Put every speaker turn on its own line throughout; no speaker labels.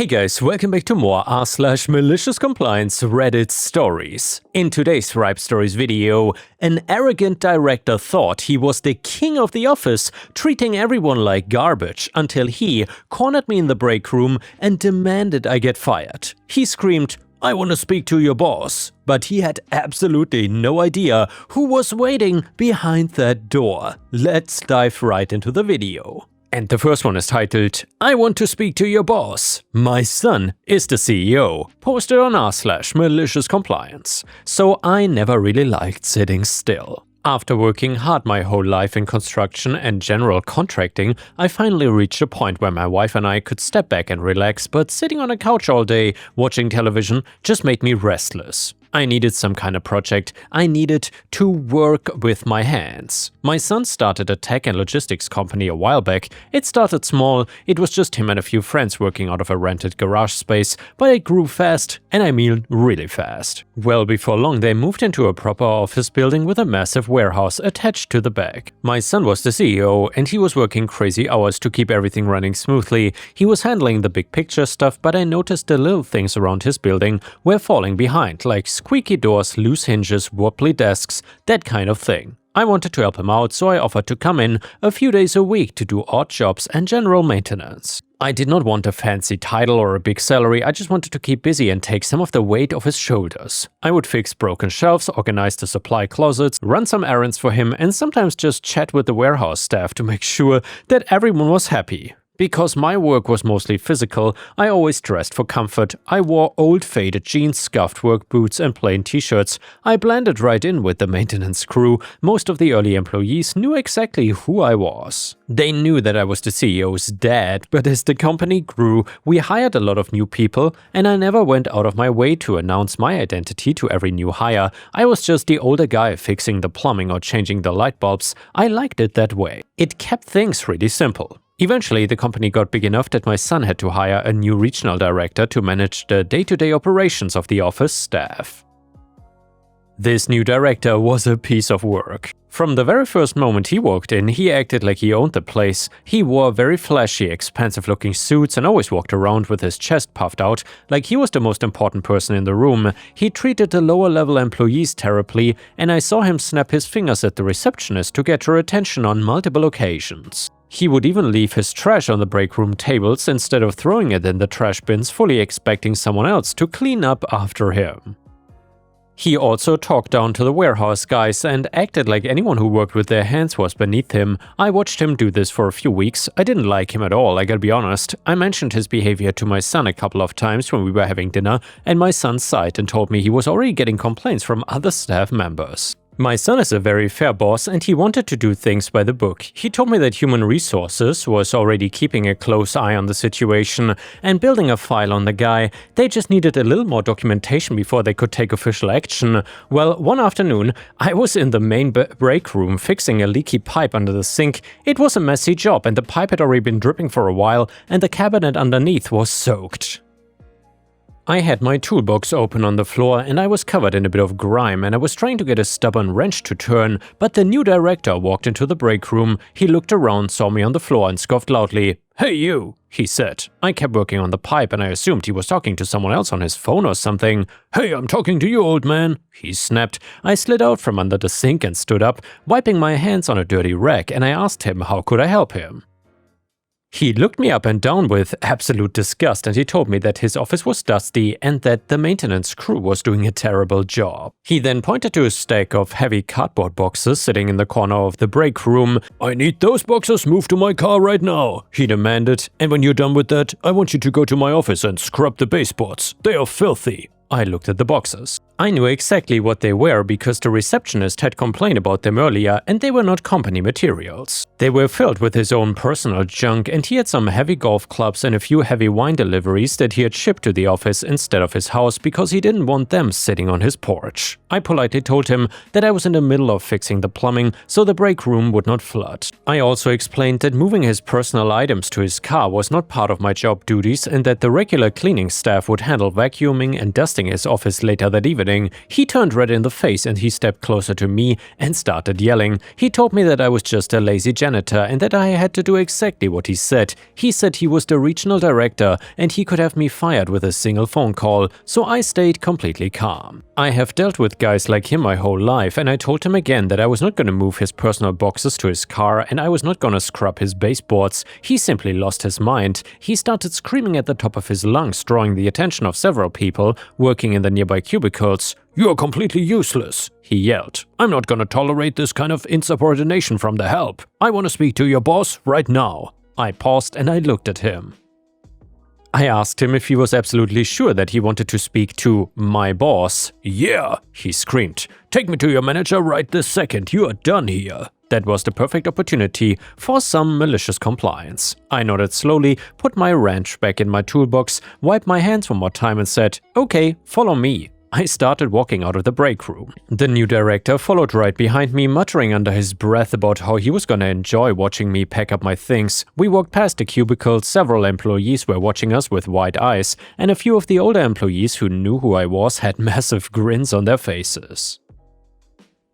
Hey guys, welcome back to more r/MaliciousCompliance Reddit stories. In today's Ripe Stories video, an arrogant director thought he was the king of the office, treating everyone like garbage, until he cornered me in the break room and demanded I get fired. He screamed, "I want to speak to your boss." But he had absolutely no idea who was waiting behind that door. Let's dive right into the video. And the first one is titled, "I want to speak to your boss. My son is the CEO," posted on r/MaliciousCompliance. So I never really liked sitting still. After working hard my whole life in construction and general contracting, I finally reached a point where my wife and I could step back and relax, but sitting on a couch all day watching television just made me restless. I needed some kind of project. I needed to work with my hands. My son started a tech and logistics company a while back. It started small, it was just him and a few friends working out of a rented garage space, but it grew fast, and I mean really fast. Well before long they moved into a proper office building with a massive warehouse attached to the back. My son was the CEO, and he was working crazy hours to keep everything running smoothly. He was handling the big picture stuff, but I noticed the little things around his building were falling behind, like squeaky doors, loose hinges, wobbly desks, that kind of thing. I wanted to help him out, so I offered to come in a few days a week to do odd jobs and general maintenance. I did not want a fancy title or a big salary, I just wanted to keep busy and take some of the weight off his shoulders. I would fix broken shelves, organize the supply closets, run some errands for him, and sometimes just chat with the warehouse staff to make sure that everyone was happy. Because my work was mostly physical, I always dressed for comfort. I wore old faded jeans, scuffed work boots, and plain t-shirts. I blended right in with the maintenance crew. Most of the early employees knew exactly who I was. They knew that I was the CEO's dad, but as the company grew, we hired a lot of new people, and I never went out of my way to announce my identity to every new hire. I was just the older guy fixing the plumbing or changing the light bulbs. I liked it that way. It kept things really simple. Eventually, the company got big enough that my son had to hire a new regional director to manage the day-to-day operations of the office staff. This new director was a piece of work. From the very first moment he walked in, he acted like he owned the place. He wore very flashy, expensive-looking suits and always walked around with his chest puffed out, like he was the most important person in the room. He treated the lower-level employees terribly, and I saw him snap his fingers at the receptionist to get her attention on multiple occasions. He would even leave his trash on the break room tables instead of throwing it in the trash bins, fully expecting someone else to clean up after him. He also talked down to the warehouse guys and acted like anyone who worked with their hands was beneath him. I watched him do this for a few weeks. I didn't like him at all, I gotta be honest. I mentioned his behavior to my son a couple of times when we were having dinner, and my son sighed and told me he was already getting complaints from other staff members. My son is a very fair boss, and he wanted to do things by the book. He told me that human resources was already keeping a close eye on the situation and building a file on the guy. They just needed a little more documentation before they could take official action. Well, one afternoon, I was in the main break room fixing a leaky pipe under the sink. It was a messy job, and the pipe had already been dripping for a while, and the cabinet underneath was soaked. I had my toolbox open on the floor, and I was covered in a bit of grime, and I was trying to get a stubborn wrench to turn, but the new director walked into the break room. He looked around, saw me on the floor, and scoffed loudly. "Hey you," he said. I kept working on the pipe, and I assumed he was talking to someone else on his phone or something. "Hey, I'm talking to you, old man," he snapped. I slid out from under the sink and stood up, wiping my hands on a dirty rag, and I asked him how could I help him. He looked me up and down with absolute disgust, and he told me that his office was dusty and that the maintenance crew was doing a terrible job. He then pointed to a stack of heavy cardboard boxes sitting in the corner of the break room. "I need those boxes moved to my car right now," he demanded. "And when you're done with that, I want you to go to my office and scrub the baseboards. They are filthy." I looked at the boxes. I knew exactly what they were because the receptionist had complained about them earlier, and they were not company materials. They were filled with his own personal junk, and he had some heavy golf clubs and a few heavy wine deliveries that he had shipped to the office instead of his house because he didn't want them sitting on his porch. I politely told him that I was in the middle of fixing the plumbing so the break room would not flood. I also explained that moving his personal items to his car was not part of my job duties and that the regular cleaning staff would handle vacuuming and dusting his office later that evening happening. He turned red in the face and he stepped closer to me and started yelling. He told me that I was just a lazy janitor and that I had to do exactly what he said. He said he was the regional director and he could have me fired with a single phone call, so I stayed completely calm. I have dealt with guys like him my whole life, and I told him again that I was not going to move his personal boxes to his car and I was not going to scrub his baseboards. He simply lost his mind. He started screaming at the top of his lungs, drawing the attention of several people working in the nearby cubicles. "You're completely useless," he yelled. "I'm not gonna tolerate this kind of insubordination from the help. I want to speak to your boss right now." I paused and I looked at him. I asked him if he was absolutely sure that he wanted to speak to my boss. "Yeah," he screamed. "Take me to your manager right this second. You are done here." That was the perfect opportunity for some malicious compliance. I nodded slowly, put my wrench back in my toolbox, wiped my hands one more time and said, "Okay, follow me." I started walking out of the break room. The new director followed right behind me, muttering under his breath about how he was gonna enjoy watching me pack up my things. We walked past the cubicle, several employees were watching us with wide eyes, and a few of the older employees who knew who I was had massive grins on their faces.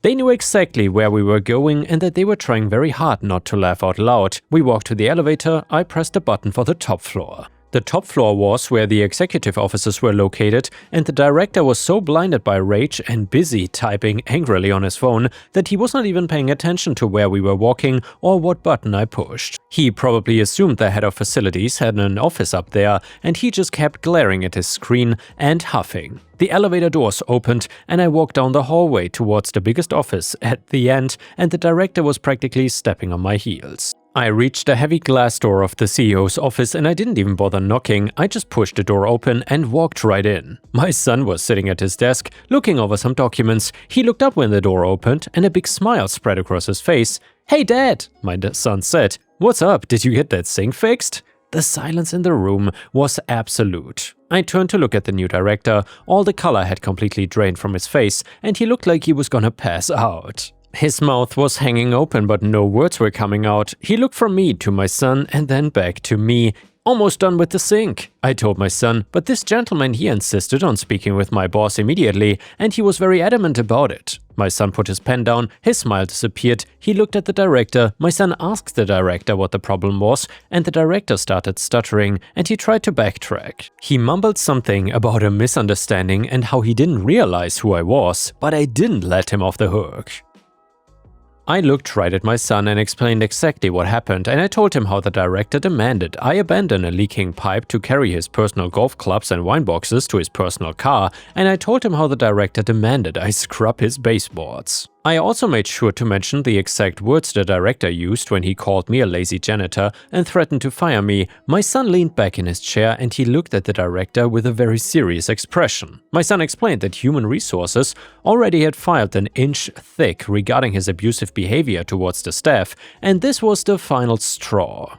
They knew exactly where we were going and that they were trying very hard not to laugh out loud. We walked to the elevator, I pressed a button for the top floor. The top floor was where the executive offices were located, and the director was so blinded by rage and busy typing angrily on his phone that he was not even paying attention to where we were walking or what button I pushed. He probably assumed the head of facilities had an office up there, and he just kept glaring at his screen and huffing. The elevator doors opened and I walked down the hallway towards the biggest office at the end, and the director was practically stepping on my heels. I reached the heavy glass door of the CEO's office and I didn't even bother knocking, I just pushed the door open and walked right in. My son was sitting at his desk, looking over some documents. He looked up when the door opened and a big smile spread across his face. "Hey Dad," my son said. "What's up? Did you get that sink fixed?" The silence in the room was absolute. I turned to look at the new director. All the color had completely drained from his face and he looked like he was gonna pass out. His mouth was hanging open, but no words were coming out. He looked from me to my son and then back to me. "Almost done with the sink," I told my son, but this gentleman he insisted on speaking with my boss immediately, and he was very adamant about it. My son put his pen down, his smile disappeared, he looked at the director, my son asked the director what the problem was, and the director started stuttering, and he tried to backtrack. He mumbled something about a misunderstanding and how he didn't realize who I was, but I didn't let him off the hook. I looked right at my son and explained exactly what happened, and I told him how the director demanded I abandon a leaking pipe to carry his personal golf clubs and wine boxes to his personal car, and I told him how the director demanded I scrub his baseboards. I also made sure to mention the exact words the director used when he called me a lazy janitor and threatened to fire me. My son leaned back in his chair and he looked at the director with a very serious expression. My son explained that Human Resources already had filed an inch thick regarding his abusive behavior towards the staff, and this was the final straw.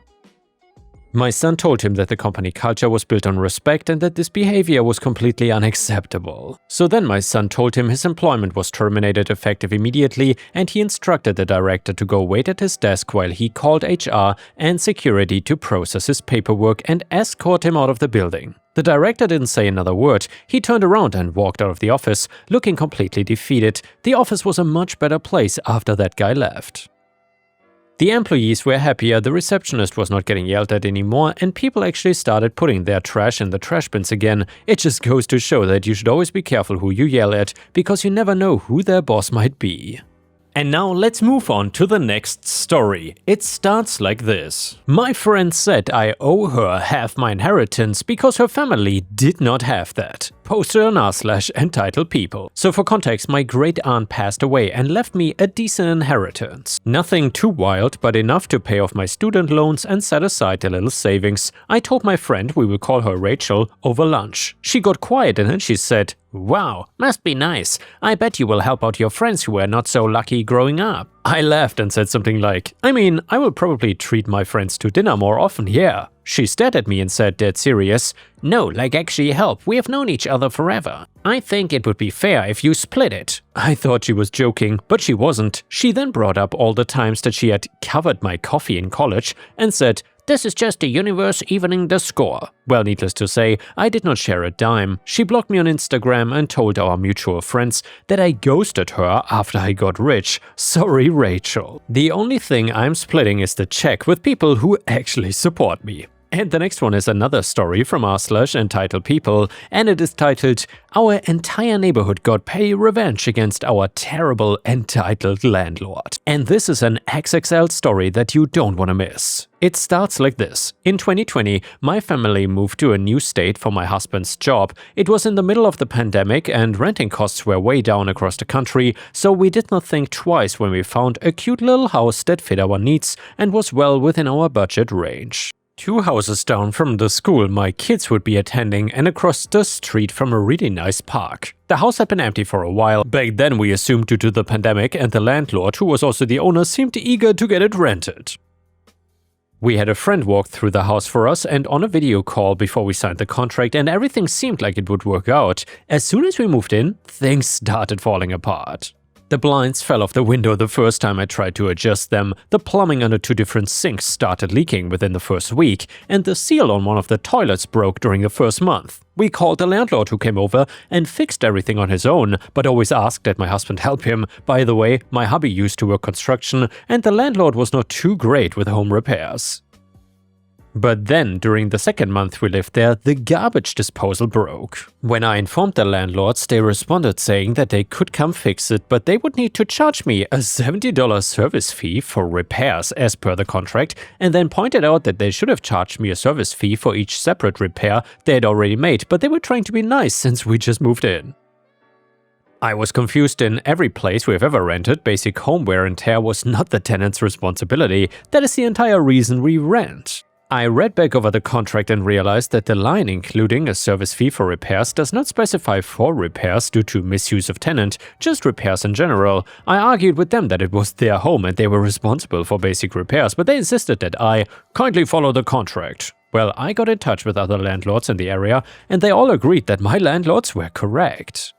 My son told him that the company culture was built on respect and that this behavior was completely unacceptable. So then my son told him his employment was terminated effective immediately, and he instructed the director to go wait at his desk while he called HR and security to process his paperwork and escort him out of the building. The director didn't say another word. He turned around and walked out of the office, looking completely defeated. The office was a much better place after that guy left. The employees were happier, the receptionist was not getting yelled at anymore, and people actually started putting their trash in the trash bins again. It just goes to show that you should always be careful who you yell at, because you never know who their boss might be. And now let's move on to the next story. It starts like this. My friend said I owe her half my inheritance because her family did not have that. Posted on r/entitledpeople. So for context, my great aunt passed away and left me a decent inheritance. Nothing too wild, but enough to pay off my student loans and set aside a little savings. I told my friend, we will call her Rachel, over lunch. She got quiet and then she said, "Wow, must be nice. I bet you will help out your friends who were not so lucky growing up." I laughed and said something like, "I mean, I will probably treat my friends to dinner more often, yeah." She stared at me and said, dead serious, "No, like actually help, we have known each other forever. I think it would be fair if you split it." I thought she was joking, but she wasn't. She then brought up all the times that she had covered my coffee in college and said, This is just the universe evening the score. Well, needless to say, I did not share a dime. She blocked me on Instagram and told our mutual friends that I ghosted her after I got rich. Sorry, Rachel. The only thing I'm splitting is the check with people who actually support me. And the next one is another story from r/entitledpeople, and it is titled, "Our entire neighborhood got petty revenge against our terrible entitled landlord." And this is an XXL story that you don't want to miss. It starts like this. In 2020, my family moved to a new state for my husband's job. It was in the middle of the pandemic and renting costs were way down across the country, so we did not think twice when we found a cute little house that fit our needs and was well within our budget range. 2 houses down from the school my kids would be attending and across the street from a really nice park. The house had been empty for a while. Back then we assumed due to the pandemic, and the landlord, who was also the owner, seemed eager to get it rented. We had a friend walk through the house for us and on a video call before we signed the contract, and everything seemed like it would work out. As soon as we moved in, things started falling apart. The blinds fell off the window the first time I tried to adjust them, the plumbing under 2 different sinks started leaking within the first week, and the seal on one of the toilets broke during the first month. We called the landlord, who came over and fixed everything on his own, but always asked that my husband help him. By the way, my hubby used to work construction, and the landlord was not too great with home repairs. But then, during the second month we lived there, the garbage disposal broke. When I informed the landlords, they responded saying that they could come fix it, but they would need to charge me a $70 service fee for repairs as per the contract, and then pointed out that they should have charged me a service fee for each separate repair they had already made, but they were trying to be nice since we just moved in. I was confused. In every place we've ever rented, basic home wear and tear was not the tenant's responsibility. That is the entire reason we rent. I read back over the contract and realized that the line including a service fee for repairs does not specify for repairs due to misuse of tenant, just repairs in general. I argued with them that it was their home and they were responsible for basic repairs, but they insisted that I kindly follow the contract. Well, I got in touch with other landlords in the area and they all agreed that my landlords were correct.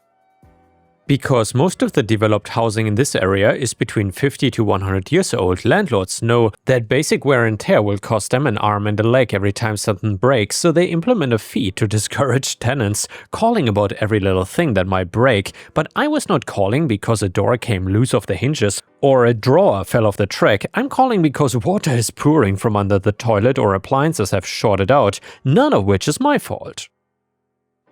Because most of the developed housing in this area is between 50 to 100 years old, landlords know that basic wear and tear will cost them an arm and a leg every time something breaks, so they implement a fee to discourage tenants calling about every little thing that might break. But I was not calling because a door came loose off the hinges or a drawer fell off the track. I'm calling because water is pouring from under the toilet or appliances have shorted out, none of which is my fault.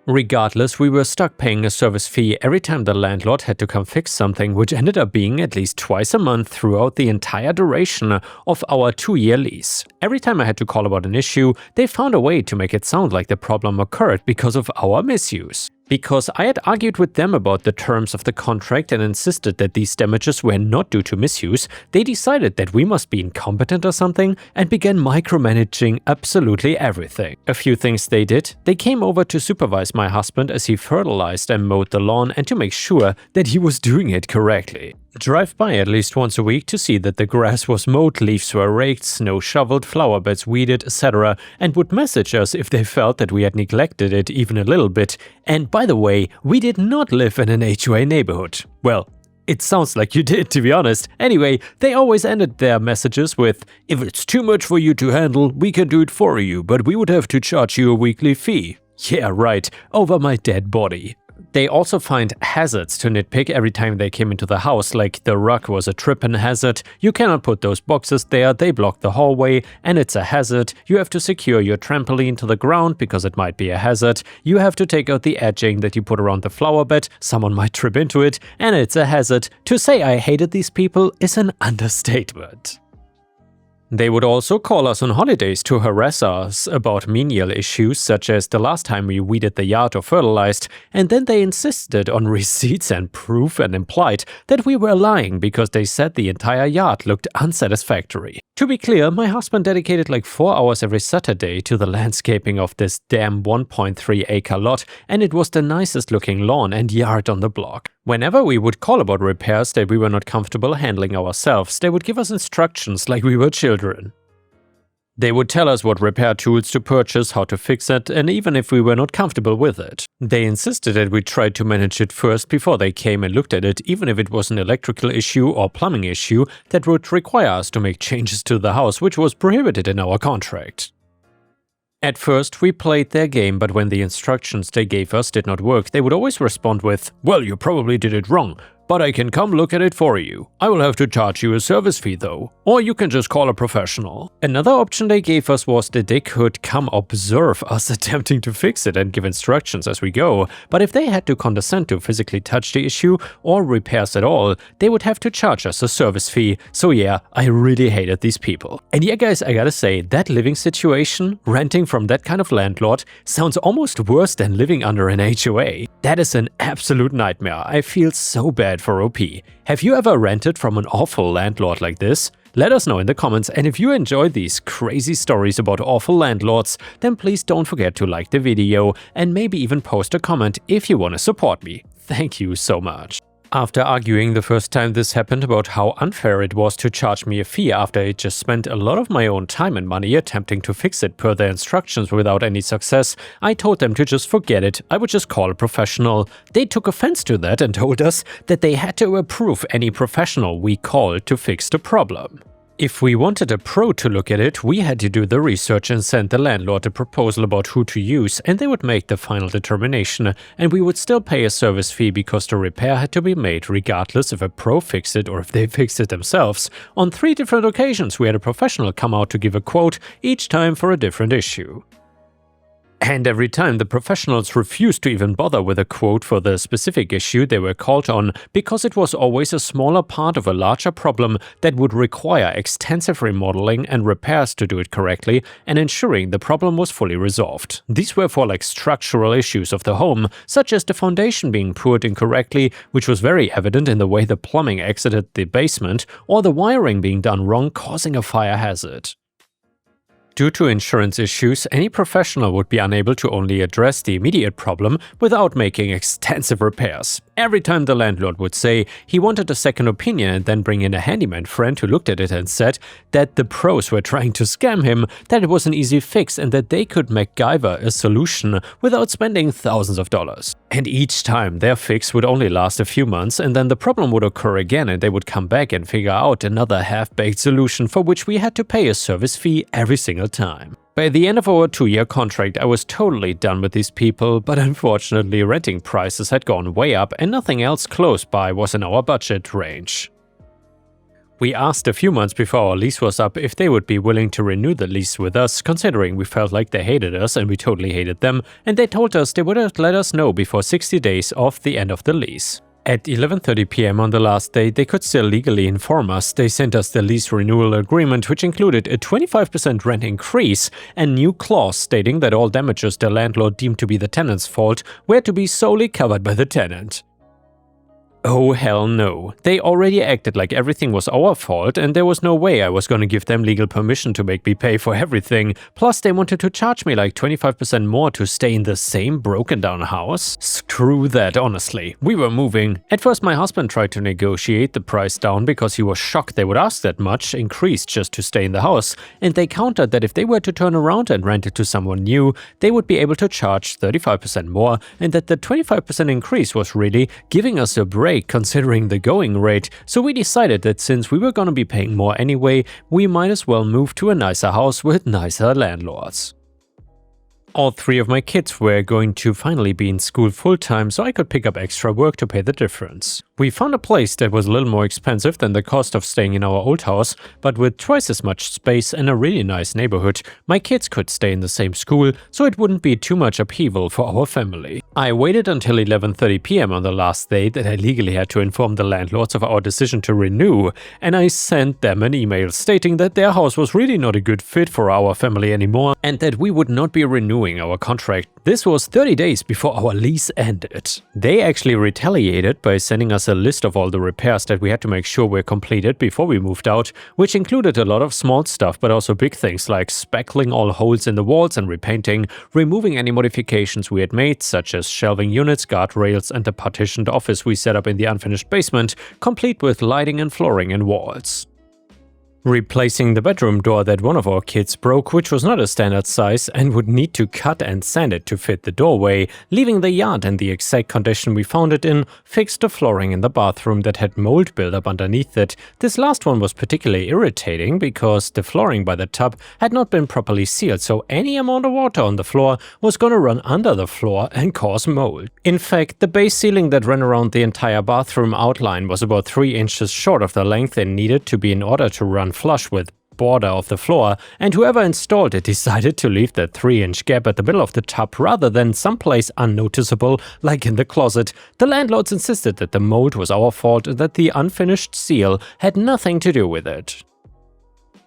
Regardless, we were stuck paying a service fee every time the landlord had to come fix something, which ended up being at least twice a month throughout the entire duration of our 2-year lease. Every time I had to call about an issue, they found a way to make it sound like the problem occurred because of our misuse. Because I had argued with them about the terms of the contract and insisted that these damages were not due to misuse, they decided that we must be incompetent or something and began micromanaging absolutely everything. A few things they did: they came over to supervise my husband as he fertilized and mowed the lawn and to make sure that he was doing it correctly. Drive by at least once a week to see that the grass was mowed, leaves were raked, snow shoveled, flower beds weeded, etc., and would message us if they felt that we had neglected it even a little bit. And by the way, we did not live in an HOA neighborhood. Well, it sounds like you did, to be honest. Anyway, they always ended their messages with, "If it's too much for you to handle, we can do it for you, but we would have to charge you a weekly fee." Yeah, right, over my dead body. They also find hazards to nitpick every time they came into the house, like the rug was a tripping hazard, you cannot put those boxes there, they block the hallway, and it's a hazard, you have to secure your trampoline to the ground because it might be a hazard, you have to take out the edging that you put around the flower bed, someone might trip into it, and it's a hazard. To say I hated these people is an understatement. They would also call us on holidays to harass us about menial issues, such as the last time we weeded the yard or fertilized, and then they insisted on receipts and proof and implied that we were lying because they said the entire yard looked unsatisfactory. To be clear, my husband dedicated like 4 hours every Saturday to the landscaping of this damn 1.3-acre lot, and it was the nicest looking lawn and yard on the block. Whenever we would call about repairs that we were not comfortable handling ourselves, they would give us instructions like we were children. They would tell us what repair tools to purchase, how to fix it, and even if we were not comfortable with it. They insisted that we tried to manage it first before they came and looked at it, even if it was an electrical issue or plumbing issue that would require us to make changes to the house, which was prohibited in our contract. At first, we played their game, but when the instructions they gave us did not work, they would always respond with, "Well, you probably did it wrong, but I can come look at it for you. I will have to charge you a service fee though, or you can just call a professional." Another option they gave us was that they could come observe us attempting to fix it and give instructions as we go, but if they had to condescend to physically touch the issue or repairs at all, they would have to charge us a service fee. So yeah, I really hated these people. And yeah guys, I gotta say, that living situation, renting from that kind of landlord, sounds almost worse than living under an HOA. That is an absolute nightmare. I feel so bad for OP. Have you ever rented from an awful landlord like this? Let us know in the comments, and if you enjoy these crazy stories about awful landlords, then please don't forget to like the video and maybe even post a comment if you want to support me. Thank you so much. After arguing the first time this happened about how unfair it was to charge me a fee after I just spent a lot of my own time and money attempting to fix it per their instructions without any success, I told them to just forget it, I would just call a professional. They took offense to that and told us that they had to approve any professional we called to fix the problem. If we wanted a pro to look at it, we had to do the research and send the landlord a proposal about who to use, and they would make the final determination, and we would still pay a service fee because the repair had to be made regardless if a pro fixed it or if they fixed it themselves. On 3 different occasions we had a professional come out to give a quote, each time for a different issue. And every time the professionals refused to even bother with a quote for the specific issue they were called on, because it was always a smaller part of a larger problem that would require extensive remodeling and repairs to do it correctly and ensuring the problem was fully resolved. These were for like structural issues of the home, such as the foundation being poured incorrectly, which was very evident in the way the plumbing exited the basement, or the wiring being done wrong, causing a fire hazard. Due to insurance issues, any professional would be unable to only address the immediate problem without making extensive repairs. Every time the landlord would say he wanted a second opinion and then bring in a handyman friend who looked at it and said that the pros were trying to scam him, that it was an easy fix and that they could MacGyver a solution without spending thousands of dollars. And each time their fix would only last a few months and then the problem would occur again and they would come back and figure out another half-baked solution for which we had to pay a service fee every single time. By the end of our 2-year contract, I was totally done with these people, but unfortunately renting prices had gone way up and nothing else close by was in our budget range. We asked a few months before our lease was up if they would be willing to renew the lease with us, considering we felt like they hated us and we totally hated them, and they told us they would have let us know before 60 days of the end of the lease. At 11:30 p.m. on the last day, they could still legally inform us. They sent us the lease renewal agreement, which included a 25% rent increase and new clause stating that all damages the landlord deemed to be the tenant's fault were to be solely covered by the tenant. Oh hell no. They already acted like everything was our fault and there was no way I was gonna give them legal permission to make me pay for everything. Plus they wanted to charge me like 25% more to stay in the same broken down house. Screw that, honestly. We were moving. At first my husband tried to negotiate the price down because he was shocked they would ask that much increased just to stay in the house, and they countered that if they were to turn around and rent it to someone new, they would be able to charge 35% more and that the 25% increase was really giving us a break considering the going rate, so we decided that since we were gonna be paying more anyway, we might as well move to a nicer house with nicer landlords. All 3 of my kids were going to finally be in school full-time, so I could pick up extra work to pay the difference. We found a place that was a little more expensive than the cost of staying in our old house, but with twice as much space and a really nice neighborhood, my kids could stay in the same school, so it wouldn't be too much upheaval for our family. I waited until 11:30 p.m. on the last day that I legally had to inform the landlords of our decision to renew, and I sent them an email stating that their house was really not a good fit for our family anymore and that we would not be renewing our contract. This was 30 days before our lease ended. They actually retaliated by sending us a list of all the repairs that we had to make sure were completed before we moved out, which included a lot of small stuff but also big things like spackling all holes in the walls and repainting, removing any modifications we had made, such as shelving units, guardrails, and the partitioned office we set up in the unfinished basement, complete with lighting and flooring and walls. replacing the bedroom door that one of our kids broke, which was not a standard size and would need to cut and sand it to fit the doorway, leaving the yard in the exact condition we found it in, fixed the flooring in the bathroom that had mold buildup underneath it. This last one was particularly irritating because the flooring by the tub had not been properly sealed, so any amount of water on the floor was gonna run under the floor and cause mold. In fact, the base ceiling that ran around the entire bathroom outline was about 3 inches short of the length it needed to be in order to run flush with border of the floor, and whoever installed it decided to leave that 3-inch gap at the middle of the tub rather than someplace unnoticeable like in the closet. The landlords insisted that the mold was our fault and that the unfinished seal had nothing to do with it.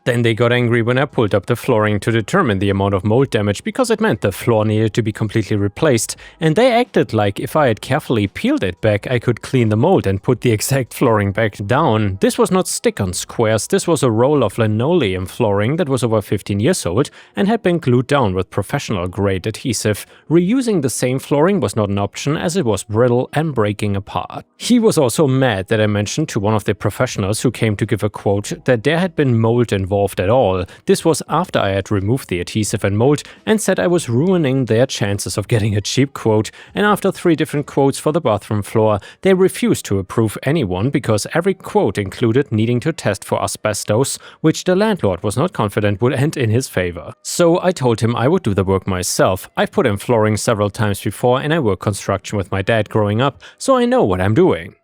Then they got angry when I pulled up the flooring to determine the amount of mold damage because it meant the floor needed to be completely replaced, and they acted like if I had carefully peeled it back I could clean the mold and put the exact flooring back down. This was not stick-on squares, this was a roll of linoleum flooring that was over 15 years old and had been glued down with professional-grade adhesive. Reusing the same flooring was not an option as it was brittle and breaking apart. He was also mad that I mentioned to one of the professionals who came to give a quote that there had been mold involved at all. This was after I had removed the adhesive and mold and said I was ruining their chances of getting a cheap quote, and after 3 different quotes for the bathroom floor, they refused to approve any one because every quote included needing to test for asbestos, which the landlord was not confident would end in his favor. So I told him I would do the work myself. I've put in flooring several times before and I worked construction with my dad growing up, so I know what I'm doing.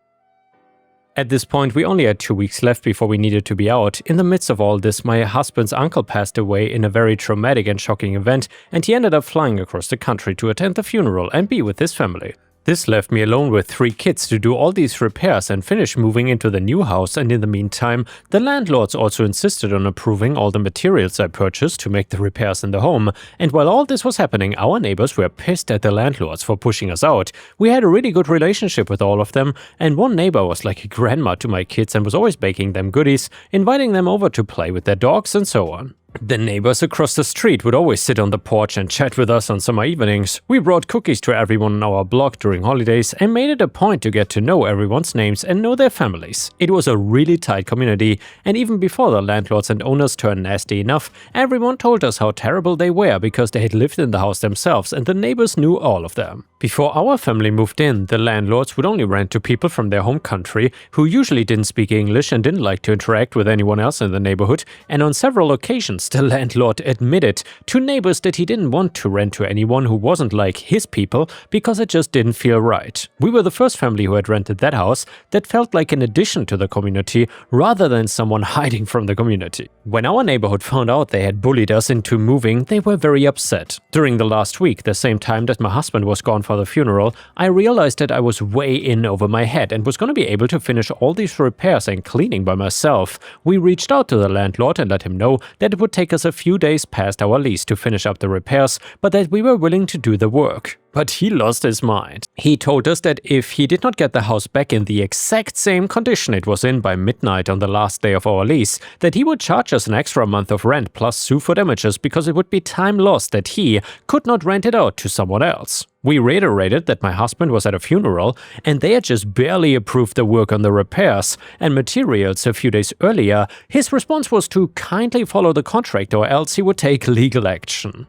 At this point, we only had 2 weeks left before we needed to be out. In the midst of all this, my husband's uncle passed away in a very traumatic and shocking event, and he ended up flying across the country to attend the funeral and be with his family. This left me alone with 3 kids to do all these repairs and finish moving into the new house, and in the meantime, the landlords also insisted on approving all the materials I purchased to make the repairs in the home. And while all this was happening, our neighbors were pissed at the landlords for pushing us out. We had a really good relationship with all of them, and one neighbor was like a grandma to my kids and was always baking them goodies, inviting them over to play with their dogs and so on. The neighbors across the street would always sit on the porch and chat with us on summer evenings. We brought cookies to everyone on our block during holidays and made it a point to get to know everyone's names and know their families. It was a really tight community, and even before the landlords and owners turned nasty enough, everyone told us how terrible they were because they had lived in the house themselves and the neighbors knew all of them. Before our family moved in, the landlords would only rent to people from their home country who usually didn't speak English and didn't like to interact with anyone else in the neighborhood, and on several occasions the landlord admitted to neighbors that he didn't want to rent to anyone who wasn't like his people because it just didn't feel right. We were the first family who had rented that house that felt like an addition to the community rather than someone hiding from the community. When our neighborhood found out they had bullied us into moving, they were very upset. During the last week, the same time that my husband was gone for the funeral, I realized that I was way in over my head and was going to be able to finish all these repairs and cleaning by myself. We reached out to the landlord and let him know that it would take us a few days past our lease to finish up the repairs, but that we were willing to do the work. But he lost his mind. He told us that if he did not get the house back in the exact same condition it was in by midnight on the last day of our lease, that he would charge us an extra month of rent plus sue for damages because it would be time lost that he could not rent it out to someone else. We reiterated that my husband was at a funeral and they had just barely approved the work on the repairs and materials a few days earlier. His response was to kindly follow the contract or else he would take legal action.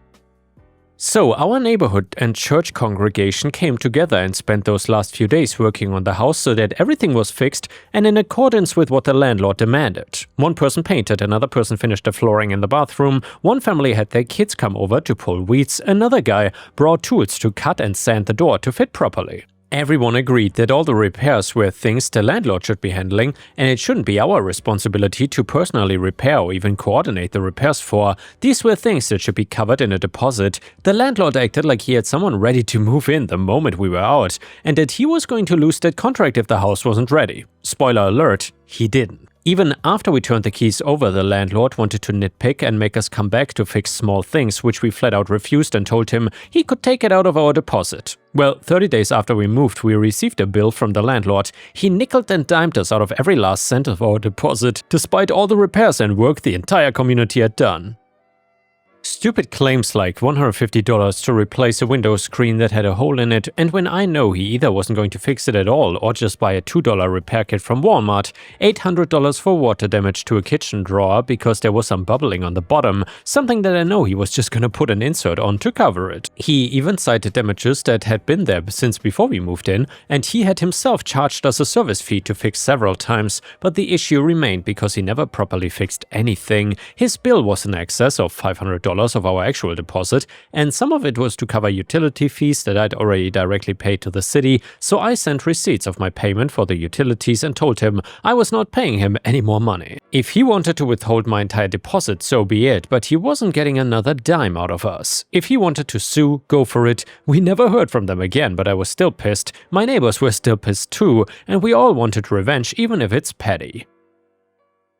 So our neighborhood and church congregation came together and spent those last few days working on the house so that everything was fixed and in accordance with what the landlord demanded. One person painted, another person finished the flooring in the bathroom, one family had their kids come over to pull weeds, another guy brought tools to cut and sand the door to fit properly. Everyone agreed that all the repairs were things the landlord should be handling, and it shouldn't be our responsibility to personally repair or even coordinate the repairs for. These were things that should be covered in a deposit. The landlord acted like he had someone ready to move in the moment we were out, and that he was going to lose that contract if the house wasn't ready. Spoiler alert, he didn't. Even after we turned the keys over, the landlord wanted to nitpick and make us come back to fix small things, which we flat out refused and told him he could take it out of our deposit. Well, 30 days after we moved, we received a bill from the landlord. He nickeled and dimed us out of every last cent of our deposit, despite all the repairs and work the entire community had done. Stupid claims like $150 to replace a window screen that had a hole in it, and when I know he either wasn't going to fix it at all or just buy a $2 repair kit from Walmart, $800 for water damage to a kitchen drawer because there was some bubbling on the bottom, something that I know he was just gonna put an insert on to cover it. He even cited damages that had been there since before we moved in, and he had himself charged us a service fee to fix several times, but the issue remained because he never properly fixed anything. His bill was in excess of $500 of our actual deposit, and some of it was to cover utility fees that I'd already directly paid to the city, so I sent receipts of my payment for the utilities and told him I was not paying him any more money. If he wanted to withhold my entire deposit, so be it, but he wasn't getting another dime out of us. If he wanted to sue, go for it. We never heard from them again, but I was still pissed. My neighbors were still pissed too, and we all wanted revenge, even if it's petty.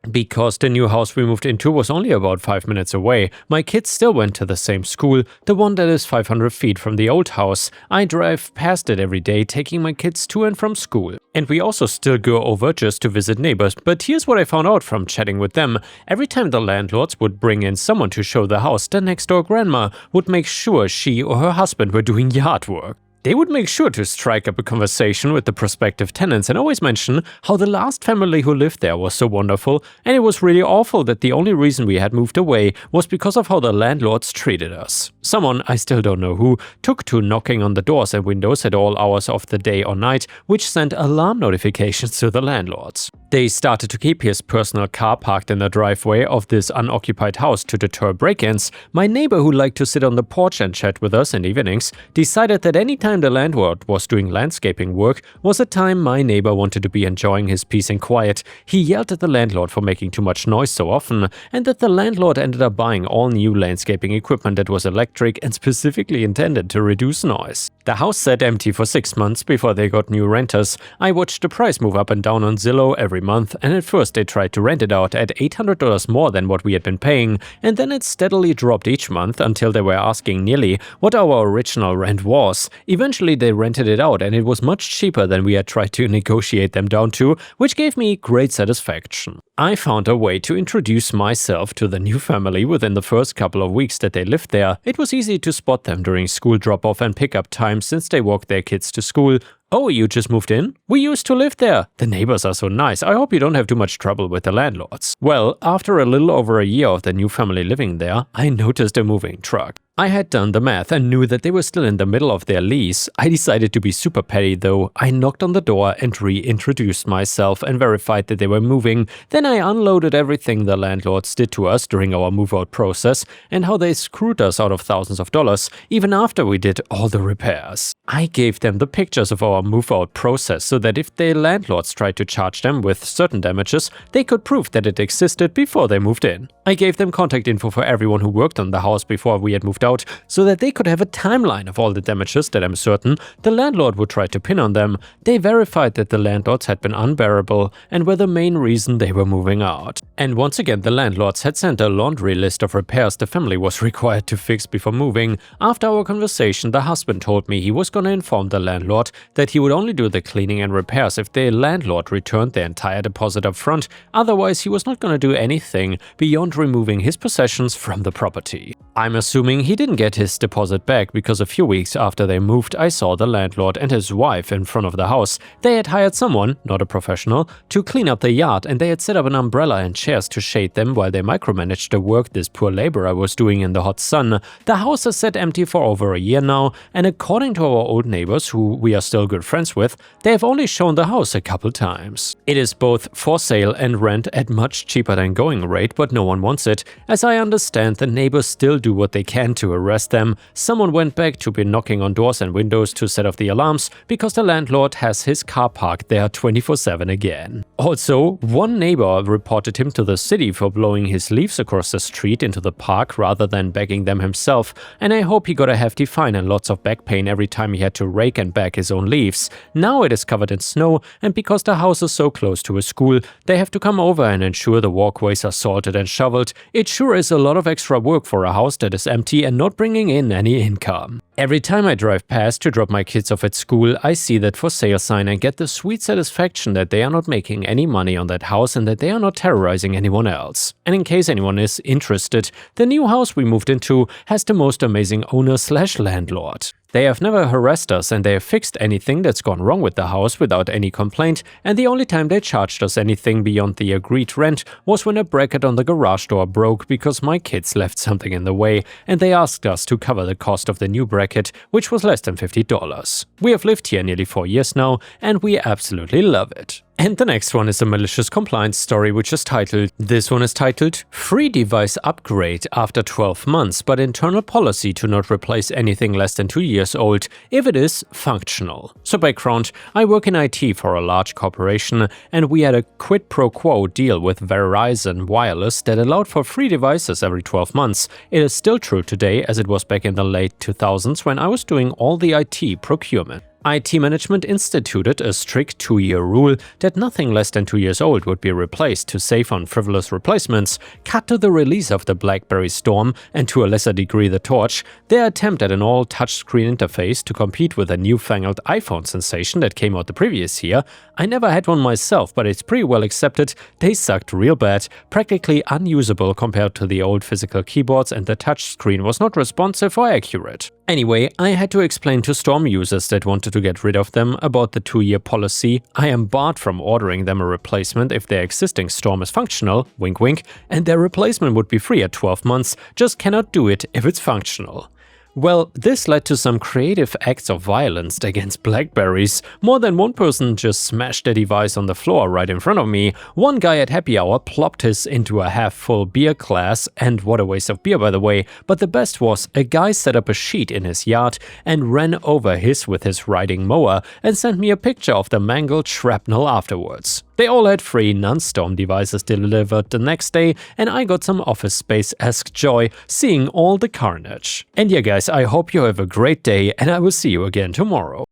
Because the new house we moved into was only about 5 minutes away, my kids still went to the same school, the one that is 500 feet from the old house. I drive past it every day, taking my kids to and from school. And we also still go over just to visit neighbors, but here's what I found out from chatting with them. Every time the landlords would bring in someone to show the house, the next door grandma would make sure she or her husband were doing yard work. They would make sure to strike up a conversation with the prospective tenants and always mention how the last family who lived there was so wonderful, and it was really awful that the only reason we had moved away was because of how the landlords treated us. Someone, I still don't know who, took to knocking on the doors and windows at all hours of the day or night, which sent alarm notifications to the landlords. They started to keep his personal car parked in the driveway of this unoccupied house to deter break-ins. My neighbor, who liked to sit on the porch and chat with us in evenings, decided that any time the landlord was doing landscaping work was a time my neighbor wanted to be enjoying his peace and quiet. He yelled at the landlord for making too much noise so often, and that the landlord ended up buying all new landscaping equipment that was electric and specifically intended to reduce noise. The house sat empty for 6 months before they got new renters. I watched the price move up and down on Zillow every month, and at first they tried to rent it out at $800 more than what we had been paying, and then it steadily dropped each month until they were asking nearly what our original rent was. Eventually they rented it out, and it was much cheaper than we had tried to negotiate them down to, which gave me great satisfaction. I found a way to introduce myself to the new family within the first couple of weeks that they lived there. It was easy to spot them during school drop-off and pickup time since they walked their kids to school. "Oh, you just moved in? We used to live there. The neighbors are so nice. I hope you don't have too much trouble with the landlords." Well, after a little over a year of the new family living there, I noticed a moving truck. I had done the math and knew that they were still in the middle of their lease. I decided to be super petty though. I knocked on the door and reintroduced myself and verified that they were moving. Then I unloaded everything the landlords did to us during our move-out process and how they screwed us out of thousands of dollars even after we did all the repairs. I gave them the pictures of our move-out process so that if the landlords tried to charge them with certain damages, they could prove that it existed before they moved in. I gave them contact info for everyone who worked on the house before we had moved out so that they could have a timeline of all the damages that I'm certain the landlord would try to pin on them. They verified that the landlords had been unbearable and were the main reason they were moving out. And once again, the landlords had sent a laundry list of repairs the family was required to fix before moving. After our conversation, the husband told me he was going to inform the landlord that he would only do the cleaning and repairs if the landlord returned their entire deposit up front. Otherwise, he was not going to do anything beyond removing his possessions from the property. I'm assuming he didn't get his deposit back because a few weeks after they moved, I saw the landlord and his wife in front of the house. They had hired someone, not a professional, to clean up the yard, and they had set up an umbrella and chairs to shade them while they micromanaged the work this poor laborer was doing in the hot sun. The house has sat empty for over a year now, and according to our old neighbors, who we are still good friends with, they have only shown the house a couple times. It is both for sale and rent at much cheaper than going rate, but no one wants it. As I understand, the neighbors still do what they can to arrest them. Someone went back to be knocking on doors and windows to set off the alarms because the landlord has his car parked there 24/7 again. Also, one neighbor reported him to the city for blowing his leaves across the street into the park rather than bagging them himself, and I hope he got a hefty fine and lots of back pain every time he had to rake and bag his own leaves. leaves. Now it is covered in snow, and because the house is so close to a school, they have to come over and ensure the walkways are salted and shoveled. It sure is a lot of extra work for a house that is empty and not bringing in any income. Every time I drive past to drop my kids off at school, I see that for sale sign and get the sweet satisfaction that they are not making any money on that house and that they are not terrorizing anyone else. And in case anyone is interested, the new house we moved into has the most amazing owner/landlord. They have never harassed us and they have fixed anything that's gone wrong with the house without any complaint, and the only time they charged us anything beyond the agreed rent was when a bracket on the garage door broke because my kids left something in the way, and they asked us to cover the cost of the new bracket, which was less than $50. We have lived here nearly 4 years now, and we absolutely love it. And the next one is a malicious compliance story, which is titled, this one is titled, Free Device Upgrade After 12 Months, but Internal Policy to Not Replace Anything Less than 2 years old if it is functional. So background, I work in IT for a large corporation, and we had a quid pro quo deal with Verizon Wireless that allowed for free devices every 12 months. It is still true today as it was back in the late 2000s when I was doing all the IT procurement. IT management instituted a strict 2-year rule that nothing less than 2 years old would be replaced to save on frivolous replacements. Cut to the release of the BlackBerry Storm and to a lesser degree the Torch, their attempt at an all-touchscreen interface to compete with a newfangled iPhone sensation that came out the previous year. I never had one myself, but it's pretty well accepted. They sucked real bad, practically unusable compared to the old physical keyboards, and the touchscreen was not responsive or accurate. Anyway, I had to explain to Storm users that wanted to get rid of them about the 2-year policy. I am barred from ordering them a replacement if their existing Storm is functional, wink wink, and their replacement would be free at 12 months, just cannot do it if it's functional. Well, this led to some creative acts of violence against BlackBerries. More than one person just smashed their device on the floor right in front of me. One guy at happy hour plopped his into a half-full beer glass, and what a waste of beer by the way, but the best was a guy set up a sheet in his yard and ran over his with his riding mower and sent me a picture of the mangled shrapnel afterwards. They all had free non-Storm devices delivered the next day, and I got some Office Space-esque joy seeing all the carnage. And yeah guys, I hope you have a great day, and I will see you again tomorrow.